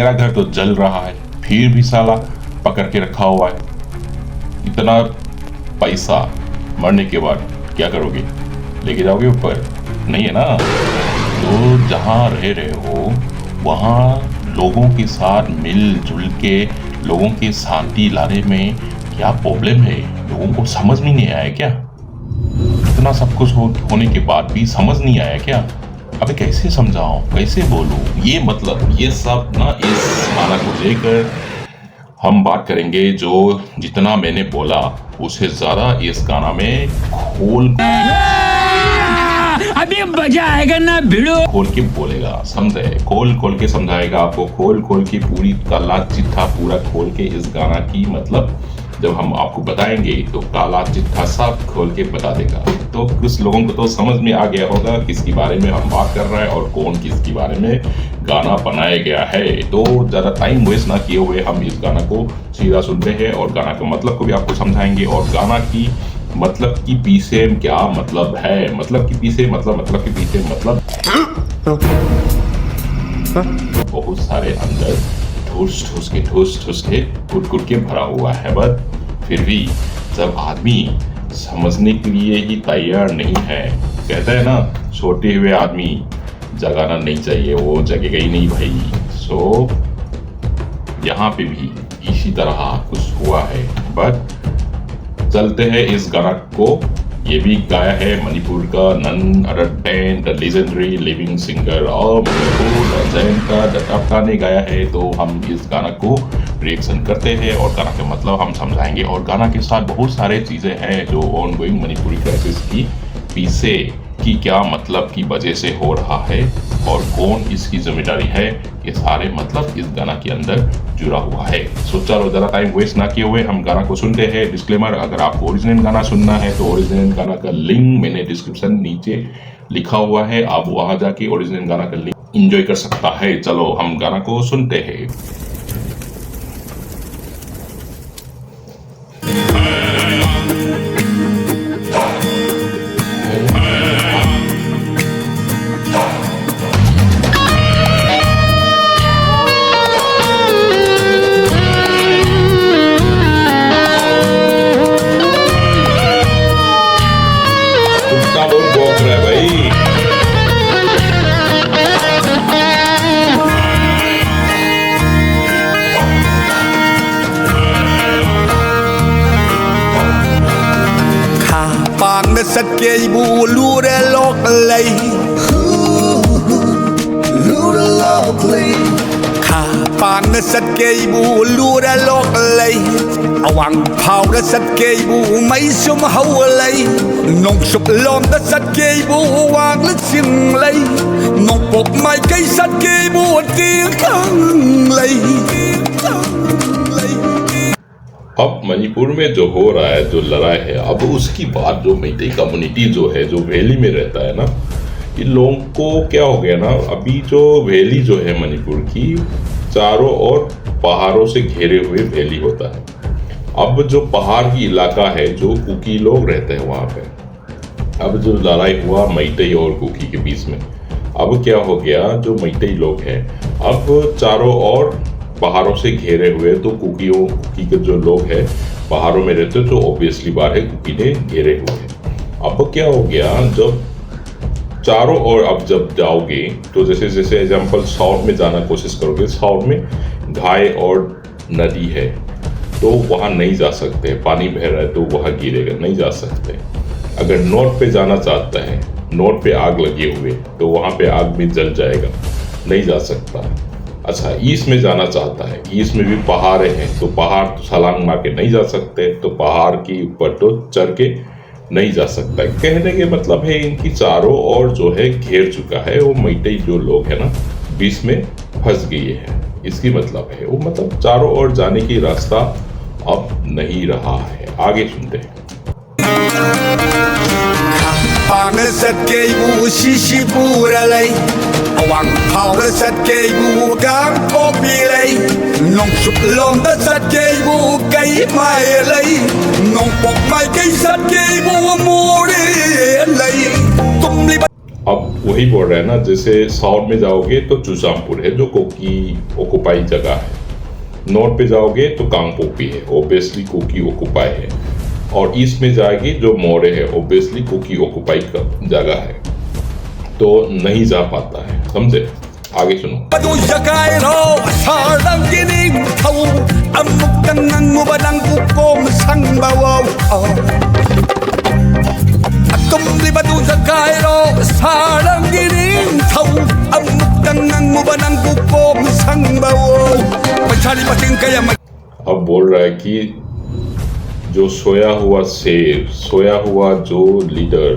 तेरा घर तो जल रहा है, फिर भी साला पकड़ के रखा हुआ है। इतना पैसा मरने के बाद क्या करोगे? लेके जाओगे ऊपर? नहीं है ना। तो जहाँ रह रहे हो वहाँ लोगों के साथ मिलजुल के लोगों की शांति लाने में क्या प्रॉब्लम है? लोगों को समझ में नहीं आया क्या? इतना सब कुछ होने के बाद भी समझ नहीं आया क्या? अबे कैसे समझाऊं, कैसे बोलूं? ये मतलब ये सब ना, इस गाना को लेकर हम बात करेंगे। जो जितना मैंने बोला उससे ज्यादा इस गाना में अभी मजा आएगा ना भिड़ो। खोल के बोलेगा, समझे? खोल के समझाएगा आपको, खोल के पूरी काला चिट्ठा पूरा खोल के इस गाना की मतलब जब हम आपको बताएंगे तो काला चिट्ठा सब खोल के बता देगा। तो कुछ लोगों को तो समझ में आ गया होगा किसके बारे में हम बात कर रहे हैं और कौन किसके बारे में गाना बनाया गया है। तो ज़्यादा टाइम वेस्ट ना किए हुए हम इस गाना को सीधा सुनते हैं और गाना का मतलब को भी आपको समझाएंगे और गाना की मतलब की पीछे क्या मतलब है, मतलब की पीछे मतलब के पीछे मतलब बहुत सारे अंदर ठूस के कुट के भरा हुआ है। बट फिर भी जब आदमी समझने के लिए ही तैयार नहीं है, कहता है ना छोटे हुए आदमी जगाना नहीं चाहिए, वो जगेगा ही नहीं भाई। सो यहाँ पे भी इसी तरह कुछ हुआ है। बट चलते हैं इस गाना को। ये भी गाया है मणिपुर का none other than the legendary living singer और मणिपुर अजैन का दत्तापा ने गाया है। तो हम इस गाना को रिएक्शन करते हैं और गाना का मतलब हम समझाएंगे और गाना के साथ बहुत सारे चीज़ें हैं जो ऑन गोइंग मणिपुरी क्राइसिस की पीछे की क्या मतलब की वजह से हो रहा है और कौन इसकी जिम्मेदारी है, ये सारे मतलब इस गाना के अंदर जुड़ा हुआ है। सो चलो ज़्यादा टाइम वेस्ट ना किए हुए हम गाना को सुनते हैं। डिस्क्लेमर, अगर आपको ओरिजिनल गाना सुनना है तो ओरिजिनल गाना का लिंक मैंने डिस्क्रिप्शन नीचे लिखा हुआ है, आप वहाँ जाके ओरिजिनल गाना का लिंक एंजॉय कर सकता है। चलो हम गाना को सुनते हैं। Sakei bu lure loklei lure loklei Kha pan sakei bu lure loklei Awang phao da sakei bu mai sum hawlei Nong sup lom da sakei bu wang la sing lei Nong pop mai kai sakei bu ti khang lei अब मणिपुर में जो हो रहा है, जो लड़ाई है, अब उसकी बात जो मैतेई कम्युनिटी जो है, जो वैली में रहता है ना, इन लोगों को क्या हो गया ना, अभी जो वैली जो है मणिपुर की चारों ओर पहाड़ों से घेरे हुए वैली होता है। अब जो पहाड़ की इलाका है, जो कुकी लोग रहते हैं वहाँ पे, अब जो लड़ाई हुआ मैतेई और कुकी के बीच में, अब क्या हो गया, जो मैतेई लोग हैं अब चारों ओर पहाड़ों से घेरे हुए, तो कुकी के जो लोग हैं पहाड़ों में रहते तो ऑब्वियसली बात है कुकी ने घेरे हुए हैं। अब क्या हो गया, जब चारों ओर अब जब जाओगे तो जैसे एग्जांपल साउथ में जाना कोशिश करोगे, साउथ में घाय और नदी है तो वहाँ नहीं जा सकते, पानी बह रहा है तो वहाँ गिरेगा, नहीं जा सकते। अगर नॉर्थ पे जाना चाहता है, नॉर्थ पे आग लगे हुए तो वहाँ पे आग में जल जाएगा, नहीं जा सकता। अच्छा, ईस्ट में जाना चाहता है, ईस्ट में भी पहाड़ हैं तो पहाड़ तो छलांग मार के नहीं जा सकते, तो पहाड़ के ऊपर तो चढ़ के नहीं जा सकता। कहने के मतलब है इनकी चारों ओर जो है घेर चुका है, वो मैतेई जो लोग है ना बीच में फंस गए हैं। इसकी मतलब है वो मतलब चारों ओर जाने की रास्ता अब नहीं रहा है। आगे सुनते हैं। Awang phao da sakei bu gang ko pi lei Nong sup lom da sakei bu kai mai lei Nong pok mai kai sakei bu mo re lei Tum li अब वही बोल रहे हैं ना, जैसे साउथ में जाओगे तो चुसामपुर है जो कोकी ओकुपाई जगह है, नॉर्थ पे जाओगे तो कांगपोपी है, ओबियसली कोकी ओकुपाई है, और ईस्ट में जाएगी जो मोरे है, ओबियसली कोकी ओकुपाई का जगह है, तो नहीं जा पाता है, समझे? आगे सुनो। अब बोल रहा है कि जो सोया हुआ शेर, सोया हुआ जो लीडर,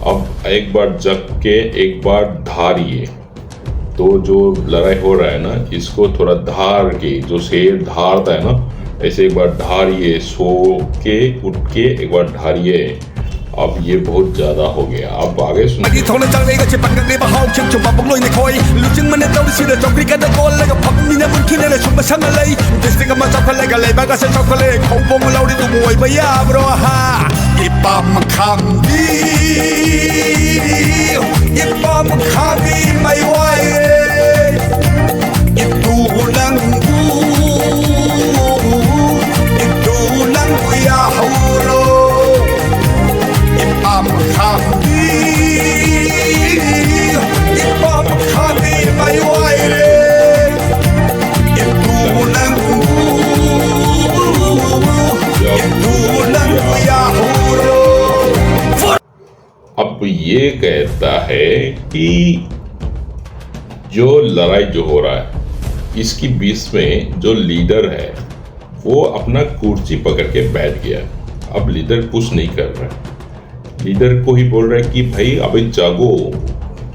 अब एक बार जग के एक बार धारिए, तो जो लड़ाई हो रहा है ना, इसको थोड़ा धार के, जो शेर धारता है ना, ऐसे एक बार धारिए, सो के उठ के एक बार धारिए। अब ये बहुत ज्यादा हो गया। अब आगे सुनिए। अब ये कहता है कि जो लड़ाई जो हो रहा है, इसकी बीच में जो लीडर है वो अपना कुर्सी पकड़ के बैठ गया। अब लीडर कुछ नहीं कर रहा है, लीडर को ही बोल रहा है कि भाई अभी जागो,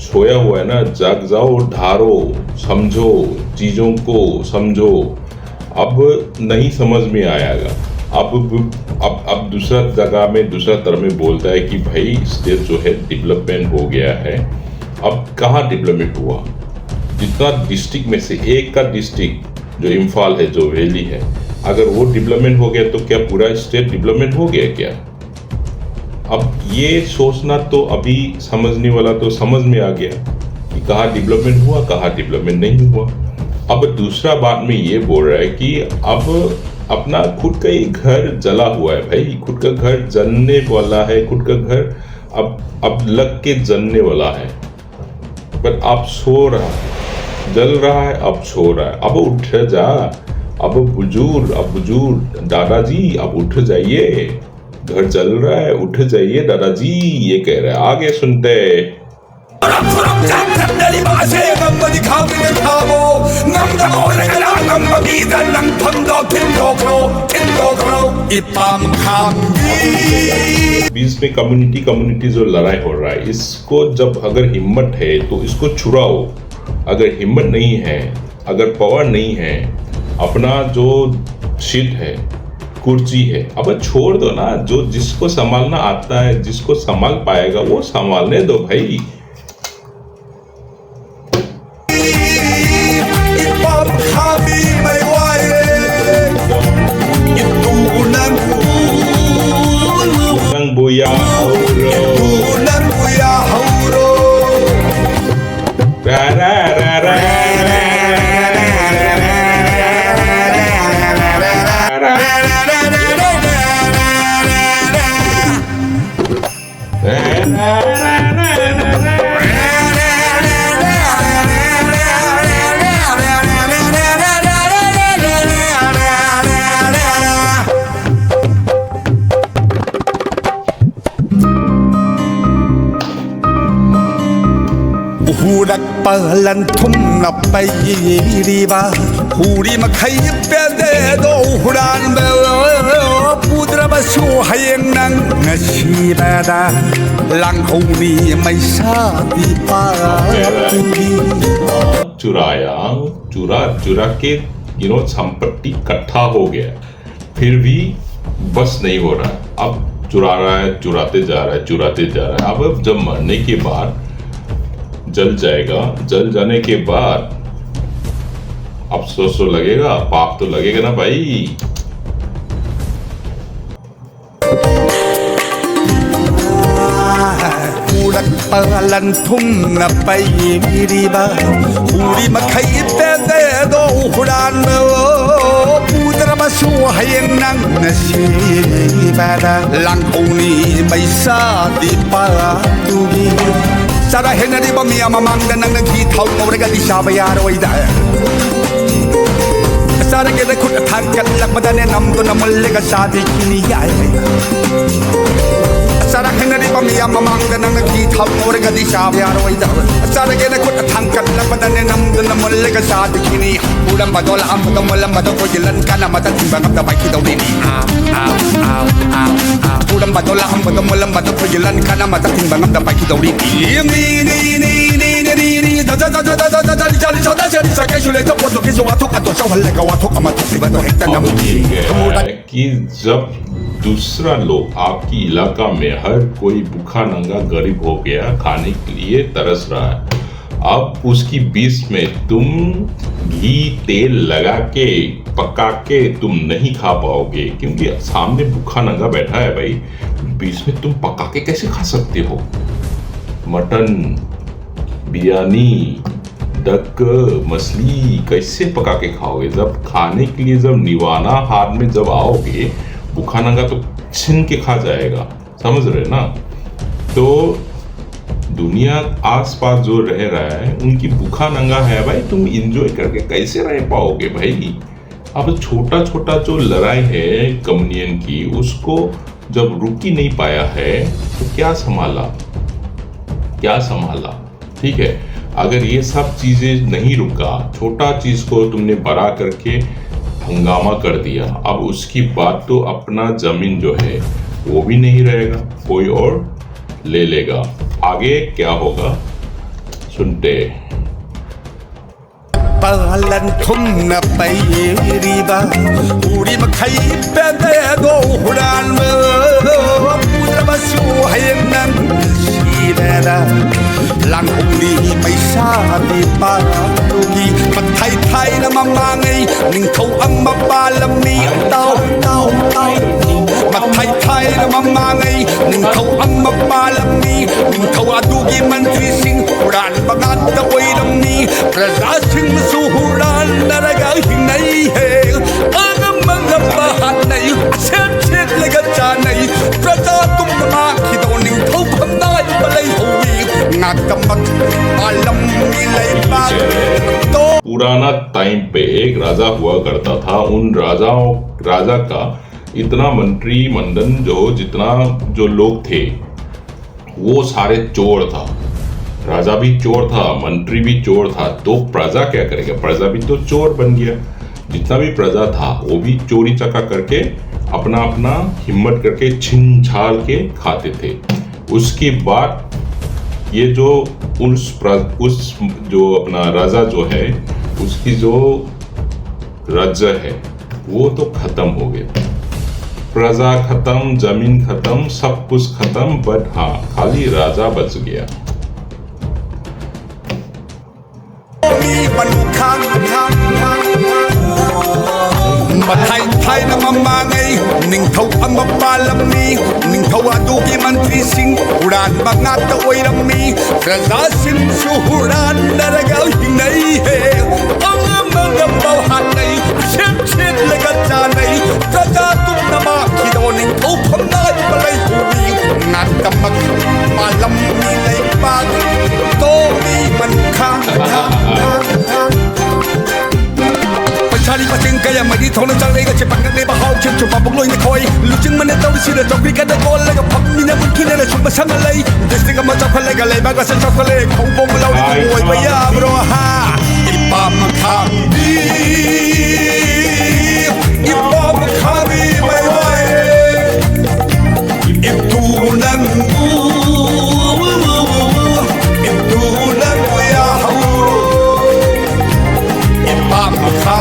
सोया हुआ है ना, जाग जाओ, ढारो, समझो, चीजों को समझो। अब नहीं समझ में आएगा। अब दूसरा जगह में, दूसरा तरह में बोलता है कि भाई स्टेट जो है डेवलपमेंट हो गया है। अब कहाँ डेवलपमेंट हुआ? जितना डिस्ट्रिक्ट में से एक का डिस्ट्रिक्ट जो इम्फाल है, जो वैली है, अगर वो डेवलपमेंट हो गया तो क्या पूरा स्टेट डेवलपमेंट हो गया क्या? अब ये सोचना तो अभी समझने वाला तो समझ में आ गया कि कहाँ डेवलपमेंट हुआ, कहाँ डेवलपमेंट नहीं हुआ। अब दूसरा बात में ये बोल रहा है कि अब अपना खुद का ही घर जला हुआ है भाई, खुद का घर जलने वाला है, खुद का घर अब लग के जलने वाला है, पर आप सो रहा है, जल रहा है, अब सो रहा है। अब उठ जा, अब बुजुर्ग दादाजी, अब उठ जाइए, घर जल रहा है, उठ जाइए दादाजी, ये कह रहा है। आगे सुनते बीच में कम्युनिटी जो लड़ाई हो रहा है, इसको जब अगर हिम्मत है तो इसको छुड़ाओ, अगर हिम्मत नहीं है, अगर पावर नहीं है, अपना जो सीट है, कुर्सी है, अब छोड़ दो ना। जो जिसको संभालना आता है, जिसको संभाल पाएगा वो संभालने दो भाई। Hurak palan thum na payiriba huri makai pede do huran belo pudra basu hayeng nang nasibada lang honi mai sa di pa चुरा के संपत्ति इकट्ठा हो गया, फिर भी बस नहीं हो रहा है। अब चुरा रहा है, चुराते जा रहा है। अब जब मरने के बाद जल जाएगा, जल जाने के बाद अफसोस तो लगेगा, पाप तो लगेगा ना भाई। Palan thum na pai riba Uri makai te te do huran mo Putra masu hayang nang nasi bada Lang uni may sa di pa tugi Sara henari ba miya mamang na nang naghitaw mo Rega di siya bayaro ay da Sara kaya kut thangkat lak madane namdo na mulga sadi kiniyay Sara henari ba miya mamang na nang naghitaw mo Rega di siya bayaro ay da Sara kaya kut thangkat lak madane namdo na mulga sadi kiniyay Ulam ba dola am ba mulam ba ko jilan kana mata timbang da bai kitaw dini Ulam ba dola am ba mulam ba ko jilan kana mata timbang da bai kitaw dini अब ये है कि जब दूसरा लोग आपकी इलाका में हर कोई भूखा नंगा गरीब हो गया खाने के लिए तरस रहा है अब उसकी बीच में तुम घी तेल लगा के पका के तुम नहीं खा पाओगे क्योंकि सामने भूखा नंगा बैठा है भाई बीच में तुम पका के कैसे खा सकते हो मटन बिरयानी डक मछली कैसे पका के खाओगे जब खाने के लिए जब निवाना हाथ में जब आओगे भूखा नंगा तो छीन के खा जाएगा समझ रहे ना तो दुनिया आसपास जो रह रहा है उनकी भूखा नंगा है भाई तुम इंजॉय करके कैसे रह पाओगे भाई अब छोटा छोटा जो लड़ाई है कम्युनियन की उसको जब रुक ही नहीं पाया है तो क्या संभाला ठीक है अगर ये सब चीजें नहीं रुका छोटा चीज को तुमने बड़ा करके हंगामा कर दिया अब उसकी बात तो अपना जमीन जो है वो भी नहीं रहेगा कोई और ले लेगा आगे क्या होगा सुनते Palan thum na pai riba Uri makai pe te do huran mo Putra masu hayang nang si bada Lang uli may sa di pa tugi Magtay-tay na mamangay Ning kau ang mapalami Ang tao Magtay-tay na mamangay Ning kau ang mapalami Ning kau adugi man trising Huran bangat na ko'y lami Prasasing masuhuran na nagahing naihe Ang mga bahanay Asit-sit lagatsanay Prasatum na makitaw Ning kau panay balay huwi Nagkamag alam nilay pag पुराना time पे एक राजा हुआ करता था उन राजा का इतना मंत्रिमंडल जितना जो लोग थे वो सारे चोर था राजा भी चोर था मंत्री भी चोर था तो प्रजा क्या करेगा प्रजा भी तो चोर बन गया जितना भी प्रजा था वो भी चोरी चका करके अपना अपना हिम्मत करके छिन छाल के खाते थे उसके बाद ये जो उस जो अपना राजा जो है उसकी जो राज्य है वो तो खत्म हो गया प्रजा खत्म जमीन खत्म सब कुछ खत्म बट हाँ खाली राजा बच गया Matay-tay na mamangay Ningkaw ang mapalami Ningkaw adugi mantrising Huran mga taoy rami Prasasin suhuran Naragaw hinayhe Ang mga bawhanay Sit-sit lagatsanay Prasatum na makidaw Ningkaw panay balay huwi Natamag malam nilay pag Tomi man kang Chari pating kaya madi thong na chang lega che pak na ba hau chen chu pa bok loi na khoi lu ching man na taw si na chok ri ka da kol la ga phap ni na bun ki na chuk ba sang lai des ga ma chok le ga le ba ga sa chok le khong bong lau ni oi ba ya bro ha ipa ma kha bi ipa ma kha bi mai wai if tu nan if tu nan ya hau ipa ma kha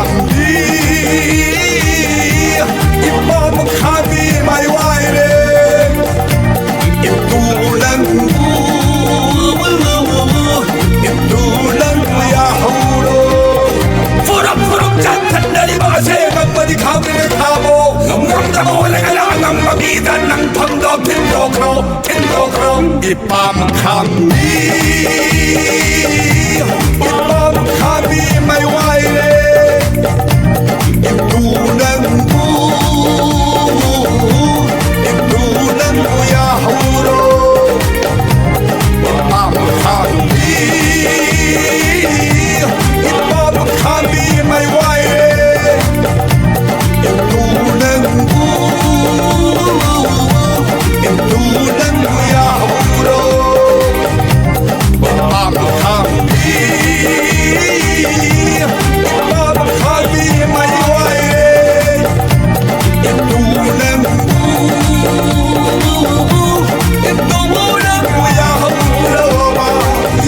อีปามข้างนี้อีปามข้างนี้ไม่ไหวเลยอีดูนังกูอีดูนังกูอย่าหูโรปามข้างนี้อีปามข้างนี้ไม่ไหวเลยอีดูนังกูอีดูนังกูอย่าหูโรปามข้างนี้อีปามข้างนี้ไม่ไหวเลยอีดูนังกูอีดูนังกูอย่าหูโร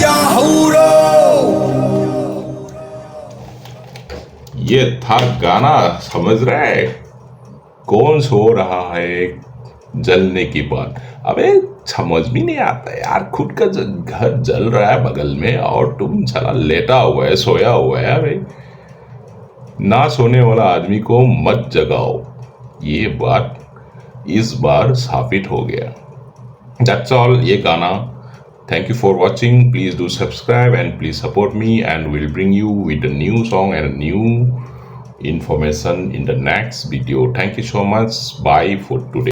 อย่าหูโร ये था गाना, समझ रहा है? कौन सो रहा है जलने के बाद? अबे समझ भी नहीं आता यार, खुद का घर जल रहा है बगल में और तुम साला लेटा हुआ है, सोया हुआ है। अबे ना सोने वाला आदमी को मत जगाओ, ये बात इस बार साबित हो गया। That's all, ये गाना। Thank you for watching. Please do subscribe and please support me, and we'll bring you with a new song and a new information in the next video. Thank you so much. Bye for today.